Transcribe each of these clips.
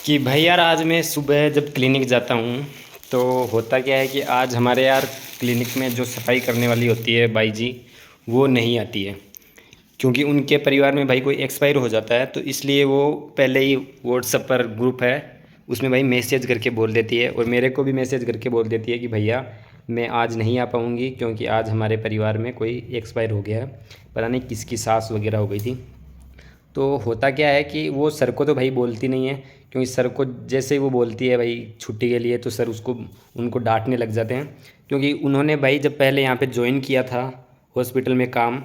कि भाई यार आज मैं सुबह जब क्लिनिक जाता हूँ तो होता क्या है कि आज हमारे यार क्लिनिक में जो सफाई करने वाली होती है बाई जी वो नहीं आती है। क्योंकि उनके परिवार में भाई कोई एक्सपायर हो जाता है तो इसलिए वो पहले ही व्हाट्सएप पर ग्रुप है उसमें भाई मैसेज करके बोल देती है और मेरे को भी मैसेज करके बोल देती है कि भैया मैं आज नहीं आ पाऊँगी क्योंकि आज हमारे परिवार में कोई एक्सपायर हो गया है। पता नहीं किसकी सास वगैरह हो गई थी। तो होता क्या है कि वो सर को तो भाई बोलती नहीं है क्योंकि सर को जैसे ही वो बोलती है भाई छुट्टी के लिए तो सर उसको उनको डांटने लग जाते हैं। क्योंकि उन्होंने भाई जब पहले यहाँ पे ज्वाइन किया था हॉस्पिटल में काम,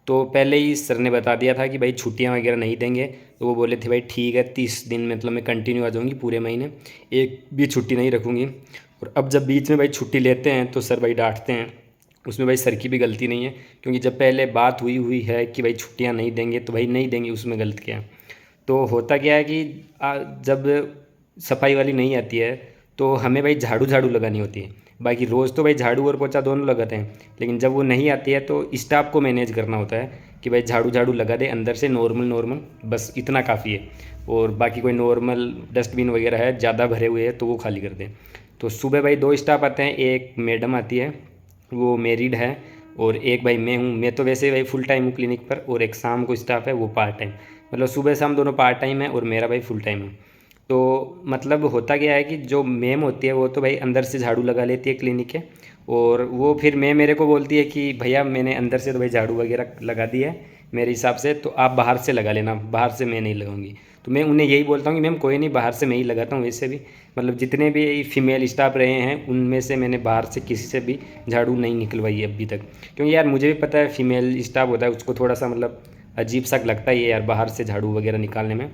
तो पहले ही सर ने बता दिया था कि भाई छुट्टियाँ वगैरह नहीं देंगे। तो वो बोले थे भाई ठीक है 30 दिन मतलब मैं कंटिन्यू आ जाऊँगी पूरे महीने, एक भी छुट्टी नहीं रखूँगी। और अब जब बीच में भाई छुट्टी लेते हैं तो सर भाई डांटते हैं। उसमें भाई सर की भी गलती नहीं है क्योंकि जब पहले बात हुई हुई है कि भाई छुट्टियां नहीं देंगे तो भाई नहीं देंगे, उसमें गलत क्या है। तो होता क्या है कि जब सफाई वाली नहीं आती है तो हमें भाई झाड़ू झाड़ू लगानी होती है। बाकी रोज़ तो भाई झाड़ू और पोछा दोनों लगाते हैं, लेकिन जब वो नहीं आती है तो स्टाफ को मैनेज करना होता है कि भाई झाड़ू झाड़ू लगा दे अंदर से नॉर्मल नॉर्मल, बस इतना काफ़ी है। और बाकी कोई नॉर्मल डस्टबिन वगैरह है ज़्यादा भरे हुए हैं तो वो खाली कर दें। तो सुबह भाई दो स्टाफ आते हैं, एक मैडम आती है वो मैरिड है और एक भाई मैं हूँ। मैं तो वैसे भाई फुल टाइम हूँ क्लिनिक पर, और एक शाम को स्टाफ है वो पार्ट टाइम। मतलब सुबह शाम दोनों पार्ट टाइम है और मेरा भाई फुल टाइम है। तो मतलब होता क्या है कि जो मैम होती है वो तो भाई अंदर से झाड़ू लगा लेती है क्लिनिक के, और वो फिर मैं मेरे को बोलती है कि भैया मैंने अंदर से तो भाई झाड़ू वगैरह लगा दी है मेरे हिसाब से, तो आप बाहर से लगा लेना, बाहर से मैं नहीं लगाऊंगी। तो मैं उन्हें यही बोलता हूँ कि मैम कोई नहीं, बाहर से मैं ही लगाता हूँ। वैसे भी मतलब जितने भी फीमेल स्टाफ रहे हैं उनमें से मैंने बाहर से किसी से भी झाड़ू नहीं निकलवाई है अभी तक। क्योंकि यार मुझे भी पता है फीमेल स्टाफ होता है उसको थोड़ा सा मतलब अजीब सा लगता ही है यार बाहर से झाड़ू वगैरह निकालने में।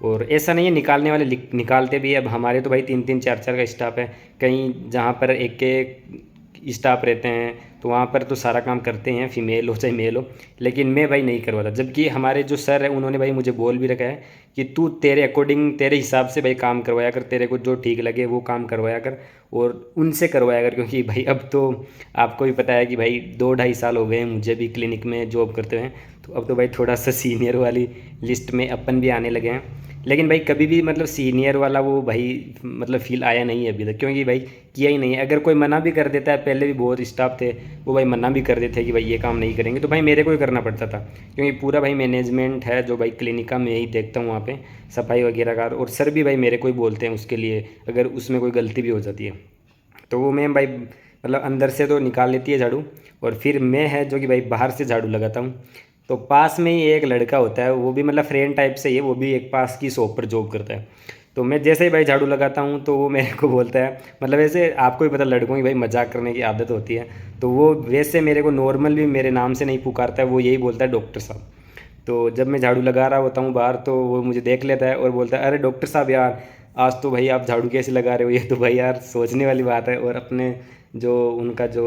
और ऐसा नहीं है, निकालने वाले निकालते भी है। अब हमारे तो भाई 3-3 4-4 का स्टाफ है। कहीं जहाँ पर एक एक स्टाफ रहते हैं तो वहाँ पर तो सारा काम करते हैं फीमेल हो चाहे मेल हो, लेकिन मैं भाई नहीं करवाता। जबकि हमारे जो सर है उन्होंने भाई मुझे बोल भी रखा है कि तू तेरे अकॉर्डिंग तेरे हिसाब से भाई काम करवाया कर, तेरे को जो ठीक लगे वो काम करवाया कर और उनसे करवाया कर। क्योंकि भाई अब तो आपको भी पता है कि भाई 2-2.5 साल हो गए हैं मुझे भी क्लिनिक में जॉब करते हुए, तो अब तो भाई थोड़ा सा सीनियर वाली लिस्ट में अपन भी आने लगे हैं। लेकिन भाई कभी भी मतलब सीनियर वाला वो भाई मतलब फील आया नहीं है अभी तक, क्योंकि भाई किया ही नहीं है। अगर कोई मना भी कर देता है, पहले भी बहुत स्टाफ थे वो भाई मना भी कर देते हैं कि भाई ये काम नहीं करेंगे, तो भाई मेरे को ही करना पड़ता था। क्योंकि पूरा भाई मैनेजमेंट है जो भाई क्लिनिक का मैं ही देखता हूँ वहाँ पे सफाई वगैरह का, और सर भी भाई मेरे को ही बोलते हैं उसके लिए अगर उसमें कोई गलती भी हो जाती है। तो वो मैम भाई मतलब अंदर से तो निकाल लेती है झाड़ू, और फिर मैं है जो कि भाई बाहर से झाड़ू लगाता हूँ। तो पास में ही एक लड़का होता है, वो भी मतलब फ्रेंड टाइप से ही है, वो भी एक पास की शॉप पर जॉब करता है। तो मैं जैसे ही भाई झाड़ू लगाता हूँ तो वो मेरे को बोलता है, मतलब वैसे आपको ही पता लड़कों की भाई मजाक करने की आदत होती है, तो वो वैसे मेरे को नॉर्मल भी मेरे नाम से नहीं पुकारता है, वो यही बोलता है डॉक्टर साहब। तो जब मैं झाड़ू लगा रहा होता हूँ बाहर तो वो मुझे देख लेता है और बोलता है अरे डॉक्टर साहब यार आज तो भाई आप झाड़ू कैसे लगा रहे हो। ये तो भाई यार सोचने वाली बात है। और अपने जो उनका जो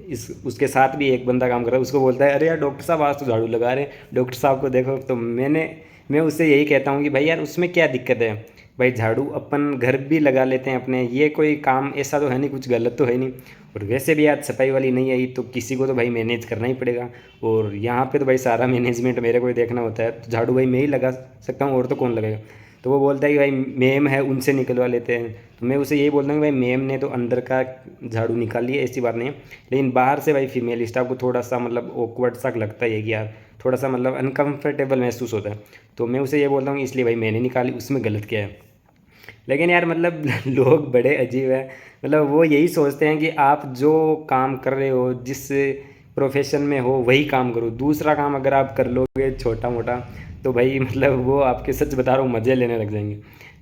इस उसके साथ भी एक बंदा काम कर रहा है उसको बोलता है अरे यार डॉक्टर साहब आज तो झाड़ू लगा रहे हैं, डॉक्टर साहब को देखो। तो मैं उससे यही कहता हूँ कि भाई यार उसमें क्या दिक्कत है, भाई झाड़ू अपन घर भी लगा लेते हैं अपने, ये कोई काम ऐसा तो है नहीं, कुछ गलत तो है नहीं। और वैसे भी आज सफाई वाली नहीं आई तो किसी को तो भाई मैनेज करना ही पड़ेगा, और यहाँ पे तो भाई सारा मैनेजमेंट मेरे को ही देखना होता है। तो झाड़ू भाई मैं ही लगा सकता हूँ और तो कौन लगाएगा। तो वो बोलता है कि भाई मैम है उनसे निकलवा लेते हैं। तो मैं उसे यही बोलता हूँ कि भाई मैम ने तो अंदर का झाड़ू निकाल लिया ऐसी बात नहीं है, लेकिन बाहर से भाई फीमेल स्टाफ को थोड़ा सा मतलब ऑकवर्ड सा लगता है कि यार थोड़ा सा मतलब अनकंफर्टेबल महसूस होता है। तो मैं उसे ये बोलता हूँ कि इसलिए भाई मैंने निकाली, उसमें गलत क्या है। लेकिन यार मतलब लोग बड़े अजीब है। मतलब वो यही सोचते हैं कि आप जो काम कर रहे हो जिस प्रोफेशन में हो वही काम करो, दूसरा काम अगर आप कर लोगे छोटा मोटा तो भाई मतलब वो आपके सच बता रहा हूँ मज़े लेने लग जाएंगे।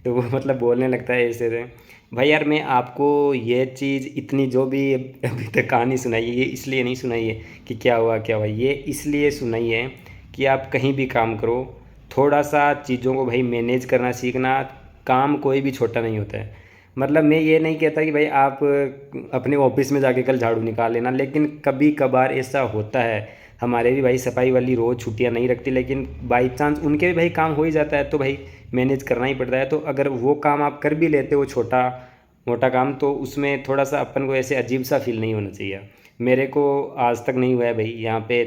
तो वो मतलब बोलने लगता है ऐसे से। भाई यार मैं आपको ये चीज़ इतनी जो भी अभी तक कहानी सुनाई है ये इसलिए नहीं सुनाई है कि क्या हुआ, ये इसलिए सुनाई है कि आप कहीं भी काम करो थोड़ा सा चीज़ों को भाई मैनेज करना सीखना। काम कोई भी छोटा नहीं होता है। मतलब मैं ये नहीं कहता कि भाई आप अपने ऑफिस में जाके कल झाड़ू निकाल लेना, लेकिन कभी कभार ऐसा होता है। हमारे भी भाई सफाई वाली रोज़ छुट्टियां नहीं रखती, लेकिन बाई चांस उनके भी भाई काम हो ही जाता है तो भाई मैनेज करना ही पड़ता है। तो अगर वो काम आप कर भी लेते हो छोटा मोटा काम, तो उसमें थोड़ा सा अपन को ऐसे अजीब सा फील नहीं होना चाहिए। मेरे को आज तक नहीं हुआ है भाई यहाँ पे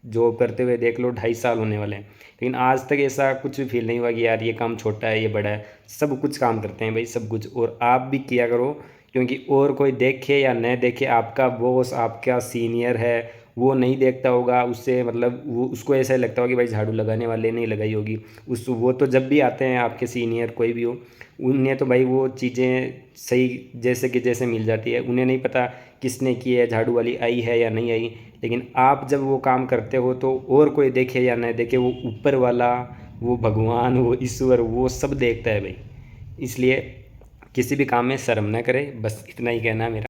जॉब करते हुए देख लो 2.5 साल होने वाले हैं, लेकिन आज तक ऐसा कुछ भी फील नहीं हुआ कि यार ये काम छोटा है ये बड़ा है। सब कुछ काम करते हैं भाई, सब कुछ। और आप भी किया करो, क्योंकि और कोई देखे या न देखे, आपका बॉस आपका सीनियर है वो नहीं देखता होगा, उससे मतलब वो उसको ऐसा ही लगता होगा कि भाई झाड़ू लगाने वाले नहीं लगाई होगी। उस वो तो जब भी आते हैं आपके सीनियर कोई भी हो, उन्हें तो भाई वो चीज़ें सही जैसे कि जैसे मिल जाती है, उन्हें नहीं पता किसने की है, झाड़ू वाली आई है या नहीं आई। लेकिन आप जब वो काम करते हो तो और कोई देखे या न देखे, वो ऊपर वाला, वो भगवान, वो ईश्वर, वो सब देखता है भाई। इसलिए किसी भी काम में शर्म न करें, बस इतना ही कहना है मेरा।